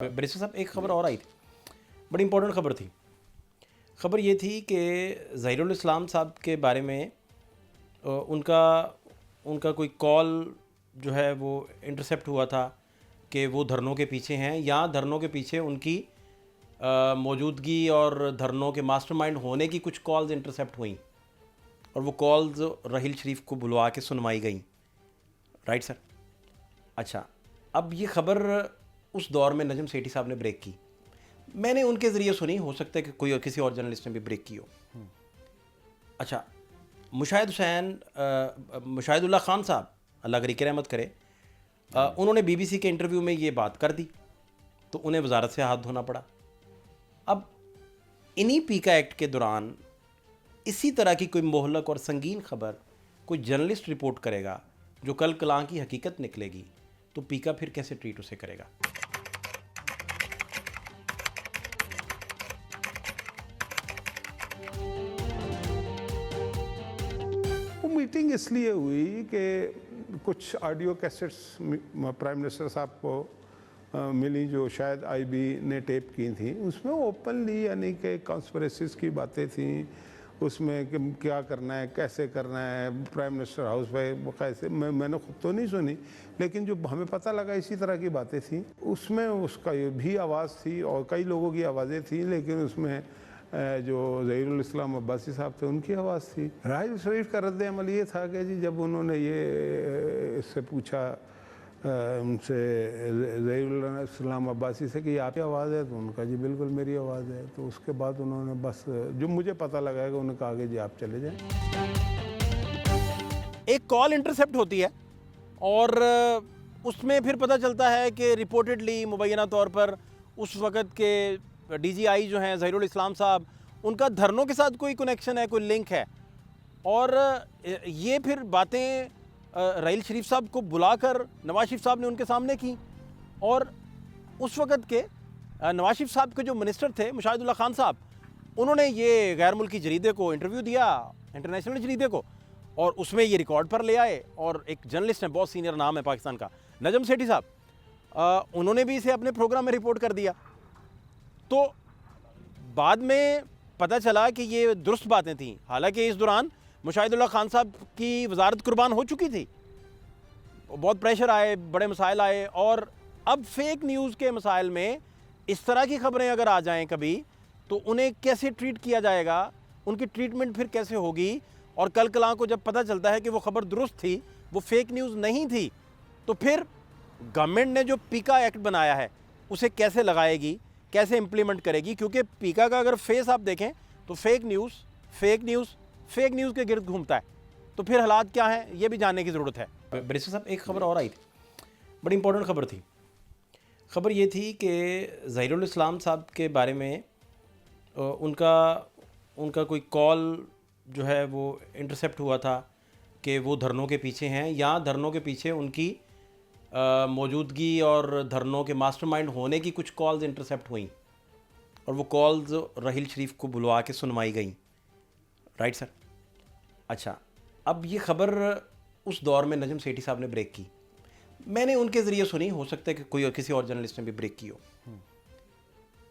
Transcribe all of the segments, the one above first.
Barrister साहब, एक ख़बर और आई थी, बड़ी इंपॉर्टेंट ख़बर थी। ख़बर ये थी कि ज़हीरुल इस्लाम साहब के बारे में उनका कोई कॉल जो है वो इंटरसेप्ट हुआ था कि वो धरनों के पीछे हैं या धरनों के पीछे उनकी मौजूदगी और धरनों के मास्टरमाइंड होने की कुछ कॉल्स इंटरसेप्ट हुई और वो कॉल्स राहील शरीफ को बुलवा के सुनवाई गई। Right sir? अच्छा, अब ये ख़बर उस दौर में नजम सेठी साहब ने ब्रेक की। मैंने उनके ज़रिए सुनी, हो सकता है कि कोई किसी और जर्नलिस्ट ने भी ब्रेक की हो। अच्छा, मुशाहिदुल्लाह खान साहब, अल्लाह करी रहमत करे, उन्होंने बीबीसी के इंटरव्यू में ये बात कर दी तो उन्हें वजारत से हाथ धोना पड़ा। अब इन्हीं पीका एक्ट के दौरान इसी तरह की कोई मोहलक और संगीन खबर कोई जर्नलिस्ट रिपोर्ट करेगा जो कल कलां की हकीकत निकलेगी, तो पीका फिर कैसे ट्रीट उसे करेगा? वो मीटिंग इसलिए हुई कि कुछ ऑडियो कैसेट्स प्राइम मिनिस्टर साहब को मिली जो शायद आईबी ने टेप की थी। उसमें ओपनली यानी कि कॉन्स्पिरेसीज की बातें थी, उसमें कि क्या करना है, कैसे करना है, प्राइम मिनिस्टर हाउस पे कैसे। मैंने खुद तो नहीं सुनी, लेकिन जो हमें पता लगा इसी तरह की बातें थी। उसमें उसका ये भी आवाज़ थी और कई लोगों की आवाज़ें थी, लेकिन उसमें जो ज़हीरुल इस्लाम अब्बासी साहब थे उनकी आवाज़ थी। राहील शरीफ का रद्द अमल ये था कि जी जब उन्होंने ये इससे पूछा उनसे ज़हीरुल इस्लाम अब्बासी से कि आपकी आवाज़ है, तो उनका जी बिल्कुल मेरी आवाज़ है। तो उसके बाद उन्होंने बस जो मुझे पता लगा है कि उन्होंने कहा कि जी आप चले जाएं। एक कॉल इंटरसेप्ट होती है और उसमें फिर पता चलता है कि रिपोर्टेडली मुबैना तौर पर उस वक़्त के डीजीआई जो हैं ज़हीरुल इस्लाम साहब, उनका धरनों के साथ कोई कनेक्शन है, कोई लिंक है। और ये फिर बातें राहील शरीफ साहब को बुलाकर नवाज शरीफ साहब ने उनके सामने की। और उस वक़्त के नवाज शरीफ साहब के जो मिनिस्टर थे मुशाहिदुल्लाह खान साहब, उन्होंने ये गैर मुल्की जरीदे को इंटरव्यू दिया, इंटरनेशनल जरीदे को, और उसमें ये रिकॉर्ड पर ले आए। और एक जर्नलिस्ट है, बहुत सीनियर नाम है पाकिस्तान का, नजम सेठी साहब, उन्होंने भी इसे अपने प्रोग्राम में रिपोर्ट कर दिया। तो बाद में पता चला कि ये दुरुस्त बातें थीं। हालांकि इस दौरान मुशाहिदुल्लाह खान साहब की वजारत कुर्बान हो चुकी थी, बहुत प्रेशर आए, बड़े मसाइल आए। और अब फेक न्यूज़ के मसाइल में इस तरह की खबरें अगर आ जाएं कभी, तो उन्हें कैसे ट्रीट किया जाएगा, उनकी ट्रीटमेंट फिर कैसे होगी। और कल कलां को जब पता चलता है कि वो खबर दुरुस्त थी, वो फेक न्यूज़ नहीं थी, तो फिर गवर्नमेंट ने जो पीका एक्ट बनाया है उसे कैसे लगाएगी, कैसे इम्प्लीमेंट करेगी। क्योंकि पीका का अगर फेस आप देखें तो फेक न्यूज़ के गिर्द घूमता है। तो फिर हालात क्या हैं, ये भी जानने की ज़रूरत है। बैरिस्टर साहब, एक ख़बर और आई थी, बड़ी इंपॉर्टेंट ख़बर थी। ख़बर ये थी कि ज़हीरुल इस्लाम साहब के बारे में उनका कोई कॉल जो है वो इंटरसेप्ट हुआ था कि वो धरनों के पीछे हैं या धरनों के पीछे उनकी मौजूदगी और धरनों के मास्टरमाइंड होने की कुछ कॉल्स इंटरसेप्ट हुई और वो कॉल्स राहील शरीफ को बुलवा के सुनवाई गई। Right sir? अच्छा, अब ये ख़बर उस दौर में नजम सेठी साहब ने ब्रेक की। मैंने उनके ज़रिए सुनी, हो सकता है कि कोई किसी और जर्नलिस्ट ने भी ब्रेक की हो।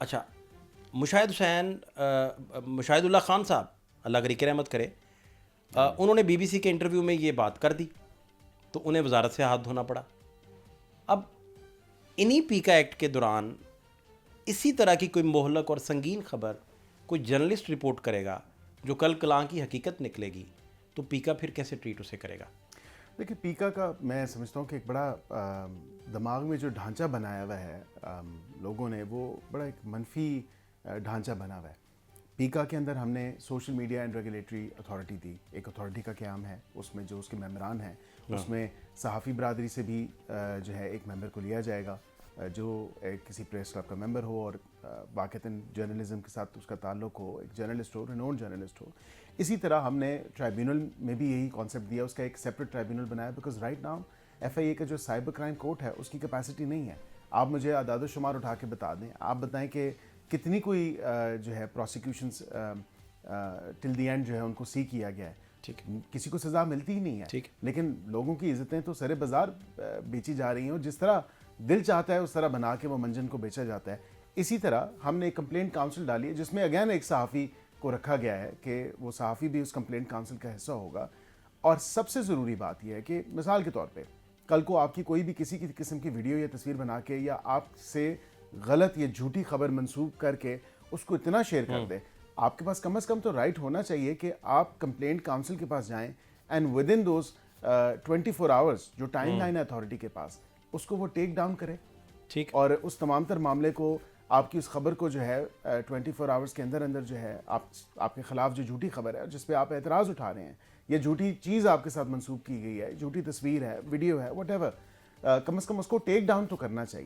अच्छा, मुशाहिदुल्लाह खान साहब, अल्लाह करी रहमत करे, उन्होंने बीबीसी के इंटरव्यू में ये बात कर दी तो उन्हें वजारत से हाथ धोना पड़ा। अब इन्हीं पीका एक्ट के दौरान इसी तरह की कोई मोहलक और संगीन खबर कोई जर्नलिस्ट रिपोर्ट करेगा जो कल कलां की हकीकत निकलेगी, तो पीका फिर कैसे ट्रीट उसे करेगा? देखिए, पीका का मैं समझता हूँ कि एक बड़ा दिमाग में जो ढांचा बनाया हुआ है लोगों ने, वो बड़ा एक मनफी ढांचा बना हुआ है। पीका के अंदर हमने social media and regulatory authority दी, एक अथॉरिटी का क़याम है, उसमें जो उसके मेंबरान हैं, उसमें सहाफ़ी बरादरी से भी जो है एक मेंबर को लिया जाएगा जो किसी प्रेस क्लब का मेंबर हो और वाक़तन जर्नलिज़म के साथ उसका ताल्लुक़ हो, एक जर्नलिस्ट हो, रिनोन्ड जर्नलिस्ट हो। इसी तरह हमने ट्राइब्यूनल में भी यही कॉन्सेप्ट दिया, उसका एक सेपरेट ट्राइब्यूनल बनाया, बिकॉज राइट नाउ FIA का जो साइबर क्राइम कोर्ट है उसकी कैपेसिटी नहीं है। आप मुझे आदाद शुमार उठा के बता दें, आप बताएं कि कितनी कोई जो है प्रोसिक्यूशंस टिल द एंड जो है उनको सी किया गया है। ठीक, किसी को सज़ा मिलती ही नहीं है। ठीक, लेकिन लोगों की इज़्ज़तें तो सरे बाज़ार बेची जा रही हैं। और जिस तरह दिल चाहता है उस तरह बना के वो मंजन को बेचा जाता है। इसी तरह हमने एक कंप्लेंट काउंसिल डाली है जिसमें अगेन एक सहाफ़ी को रखा गया है कि वो सहाफ़ी भी उस कंप्लेंट काउंसिल का हिस्सा होगा। और सबसे ज़रूरी बात यह है कि मिसाल के तौर पे कल को आपकी कोई भी किसी की किस्म की वीडियो या तस्वीर बना के या आपसे गलत या झूठी खबर मंसूब करके उसको इतना शेयर कर दे, आपके पास कम से कम तो राइट होना चाहिए कि आप कंप्लेंट काउंसिल के पास जाएं and with in those 24 hours जो टाइम लाइन है अथॉरिटी के पास, उसको वो टेक डाउन करे। ठीक। और उस तमाम तर मामले को, आपकी उस खबर को जो है 24 आवर्स के अंदर अंदर जो है आपके खिलाफ जो झूठी खबर है जिस पे आप एतराज़ उठा रहे हैं या झूठी चीज़ आपके साथ मंसूब की गई है, झूठी तस्वीर है, वीडियो है, व्हाटएवर, कम से कम उसको टेक डाउन तो करना चाहिए।